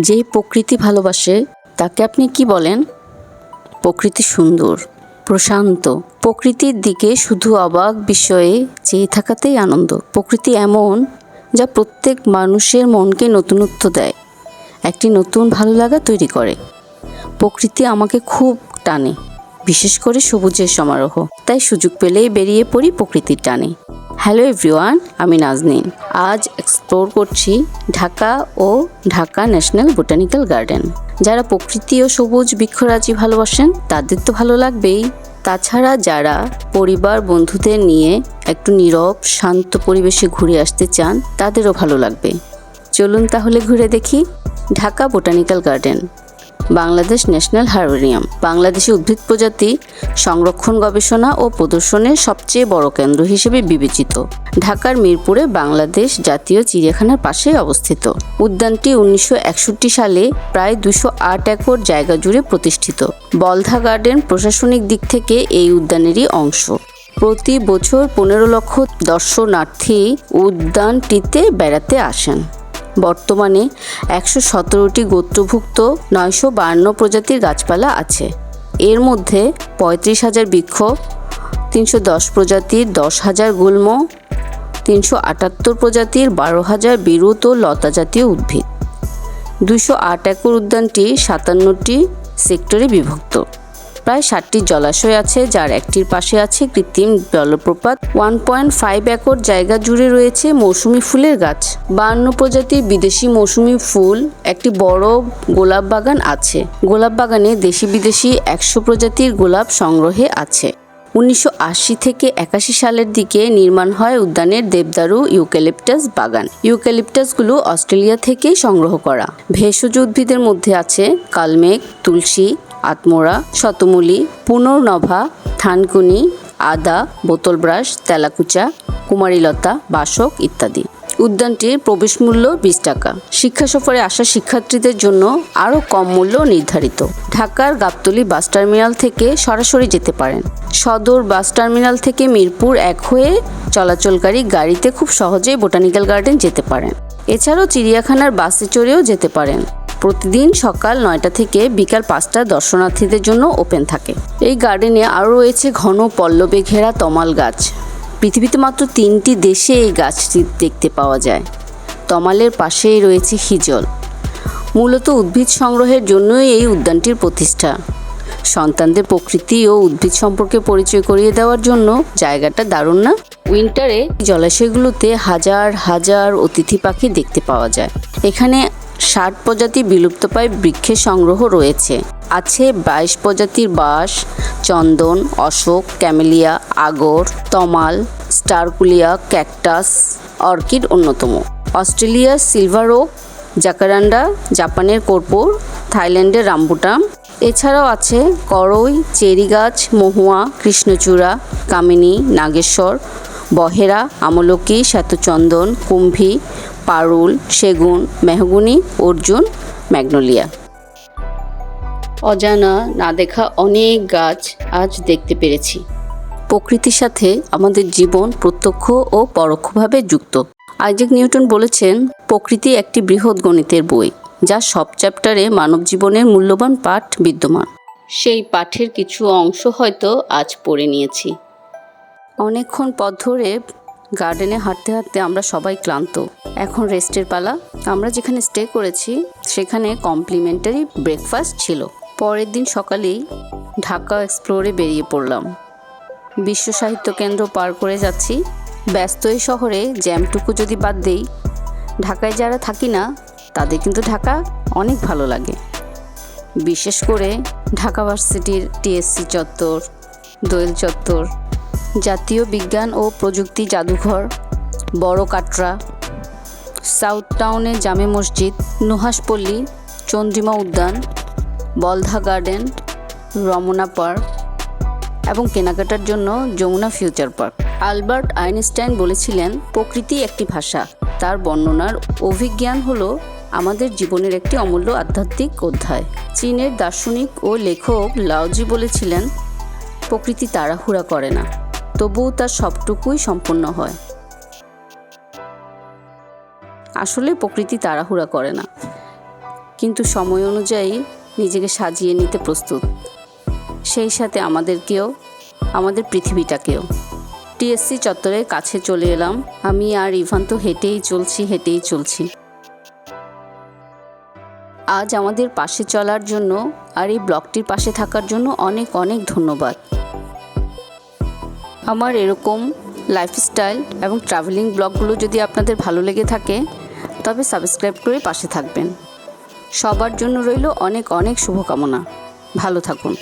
যে প্রকৃতি ভালোবাসে তাকে আপনি কি বলেন? প্রকৃতি সুন্দর, প্রশান্ত। প্রকৃতির দিকে শুধু অবাক বিস্ময়ে চেয়ে থাকাতেই আনন্দ। প্রকৃতি এমন যা প্রত্যেক মানুষের মনকে নতুনত্ব দেয়, একটি নতুন ভালো লাগা তৈরি করে। প্রকৃতি আমাকে খুব টানে, বিশেষ করে সবুজের সমারোহ। তাই সুযোগ পেলেই বেরিয়ে পড়ি প্রকৃতির টানে। হ্যালো এভরিওয়ান, আমি নাজনীন। আজ এক্সপ্লোর করছি ঢাকা ও ঢাকা ন্যাশনাল বোটানিক্যাল গার্ডেন। যারা প্রকৃতি ও সবুজ বৃক্ষরাজি ভালোবাসেন তাদের তো ভালো লাগবেই। তাছাড়া যারা পরিবার বন্ধুদের নিয়ে একটু নীরব শান্ত পরিবেশে ঘুরে আসতে চান তাদেরও ভালো লাগবে। চলুন তাহলে ঘুরে দেখি Dhaka botanical garden, Bangladesh national herbarium. Bangladeshi উদ্ভিদ প্রজাতি সংরক্ষণ, গবেষণা ও প্রদর্শনের সবচেয়ে বড় কেন্দ্র হিসেবে বিবেচিত। ঢাকার মিরপুরে বাংলাদেশ জাতীয় চিড়িয়াখানার পাশেই অবস্থিত। উদ্যানটি 1961 সালে প্রায় 208 একর জায়গা জুড়ে প্রতিষ্ঠিত। বলধা গার্ডেন প্রশাসনিক দিক থেকে এই উদ্যানেরই অংশ। প্রতি বছর 15 লক্ষ দর্শনার্থী উদ্যানটিতে বেড়াতে আসেন। বর্তমানে 117টি গোত্রভুক্ত 952 প্রজাতির গাছপালা আছে। এর মধ্যে 35,000 বৃক্ষ, 310 প্রজাতির 10,000 গুল্ম, 378 প্রজাতির 12,000 বিরুৎ ও লতা জাতীয় উদ্ভিদ। 208 একর উদ্যানটি 57টি সেক্টরে বিভক্ত। প্রায় 60টি জলাশয় আছে, যার একটির পাশে আছে কৃত্রিম জলপ্রপাত। 1.5 একর জায়গা জুড়ে রয়েছে মৌসুমি ফুলের গাছ। 52 প্রজাতির বিদেশি মৌসুমি ফুল, একটি বড় গোলাপ বাগান আছে। গোলাপ বাগানে দেশি বিদেশি 100 প্রজাতির গোলাপ সংগ্রহে আছে। 1980 থেকে 81 সালের দিকে নির্মাণ হয় উদ্যানের দেবদারু ইউক্যালিপটাস বাগান। ইউক্যালিপটাসগুলো অস্ট্রেলিয়া থেকেই সংগ্রহ করা। ভেষজ উদ্ভিদের মধ্যে আছে কালমেঘ, তুলসী, আত্মরা, শতমূলী, পুনর্নভা, থানকুনি, আদা, বোতলব্রাশ, তেলাকুচা, কুমারীলতা, বাসক ইত্যাদি। উদ্যানটির প্রবেশ মূল্য 20 টাকা। শিক্ষা সফরে আসা শিক্ষার্থীদের জন্য আরও কম মূল্য নির্ধারিত। ঢাকার গাবতলী বাস টার্মিনাল থেকে সরাসরি যেতে পারেন। সদর বাস টার্মিনাল থেকে মিরপুর 1 হয়ে চলাচলকারী গাড়িতে খুব সহজেই বোটানিক্যাল গার্ডেন যেতে পারেন। এছাড়াও চিড়িয়াখানার বাসে চড়েও যেতে পারেন। প্রতিদিন সকাল 9টা থেকে বিকাল 5টা দর্শনার্থীদের জন্য ওপেন থাকে। এই গার্ডেনে আরও রয়েছে ঘন পল্লবে ঘেরা তমাল গাছ। পৃথিবীতে মাত্র 3টি দেশে এই গাছটি দেখতে পাওয়া যায়। তমালের পাশেই রয়েছে হিজল। মূলত উদ্ভিদ সংগ্রহের জন্যই এই উদ্যানটির প্রতিষ্ঠা। সন্তানদের প্রকৃতি ও উদ্ভিদ সম্পর্কে পরিচয় করিয়ে দেওয়ার জন্য জায়গাটা দারুণ না? উইন্টারে জলাশয়গুলোতে হাজার হাজার অতিথি পাখি দেখতে পাওয়া যায়। এখানে 60 প্রজাতি বিলুপ্তপ্রায় বৃক্ষের সংগ্রহ রয়েছে। আছে 22 প্রজাতির বাঁশ, চন্দন, অশোক, ক্যামেলিয়া, আগর, তমাল, স্টারকুলিয়া, ক্যাকটাস, অর্কিড অন্যতম। অস্ট্রেলিয়ার সিলভার ওক, জাকারান্ডা, জাপানের কর্পূর, থাইল্যান্ডের রামবুটান। এছাড়াও আছে করই, চেরি গাছ, মহুয়া, কৃষ্ণচূড়া, কামিনী, নাগেশ্বর, বহেরা, আমলকি, শ্বেতচন্দন, কুম্ভী, পারুল, সেগুন, মেহগুনি, অর্জুন, ম্যাগনোলিয়া। অজানা না দেখা অনেক গাছ আজ দেখতে পেরেছি। প্রকৃতির সাথে আমাদের জীবন প্রত্যক্ষ ও পরোক্ষভাবে যুক্ত। আইজ্যাক নিউটন বলেছেন, প্রকৃতি একটি বৃহৎ গণিতের বই, যা সব চ্যাপ্টারে মানব জীবনের মূল্যবান পাঠ বিদ্যমান। সেই পাঠের কিছু অংশ হয়তো আজ পড়ে নিয়েছি। অনেকক্ষণ পথ ধরে গার্ডেনে হাঁটতে হাঁটতে আমরা সবাই ক্লান্ত। এখন রেস্টের পালা। আমরা যেখানে স্টে করেছি সেখানে কমপ্লিমেন্টারি ব্রেকফাস্ট ছিল। পরের দিন সকালেই ঢাকা এক্সপ্লোরে বেরিয়ে পড়লাম। বিশ্ব সাহিত্য কেন্দ্র পার করে যাচ্ছি। ব্যস্ত এই শহরে জ্যামটুকু যদি বাদ দেই, ঢাকায় যারা থাকি না তাদের কিন্তু ঢাকা অনেক ভালো লাগে। বিশেষ করে ঢাকা ভার্সিটির টিএসসি চত্বর, দোয়েল চত্বর, জাতীয় বিজ্ঞান ও প্রযুক্তি জাদুঘর, বড় কাটরা, সাউথ টাউনের জামে মসজিদ, নুহাসপল্লী, চন্দ্রিমা উদ্যান, বলধা গার্ডেন, রমনা পার্ক এবং কেনাকাটার জন্য Jamuna Future Park. Albert Einstein বলেছিলেন, প্রকৃতি একটি ভাষা, তার বর্ণনার অভিজ্ঞান হলো আমাদের জীবনের একটি অমূল্য আধ্যাত্মিক অধ্যায়। চীনের দার্শনিক ও লেখক লাওজি বলেছিলেন, প্রকৃতি তাড়াহুড়া করে না, তবুও তার সবটুকুই সম্পূর্ণ হয়। আসলে প্রকৃতি তাড়াহুড়া করে না, কিন্তু সময় অনুযায়ী নিজেকে সাজিয়ে নিতে প্রস্তুত, সেই সাথে আমাদেরকেও, আমাদের পৃথিবীটাকেও। টিএসসি চত্বরের কাছে চলে এলাম। আমি আর ইভান তো হেঁটেই চলছি। আজ আমাদের পাশে চলার জন্য আর এই ব্লগটির পাশে থাকার জন্য অনেক অনেক ধন্যবাদ। আমার এরকম লাইফস্টাইল এবং ট্রাভেলিং ব্লগগুলো যদি আপনাদের ভালো লেগে থাকে তবে সাবস্ক্রাইব করে পাশে থাকবেন। সবার জন্য রইল অনেক অনেক শুভকামনা। ভালো থাকুন।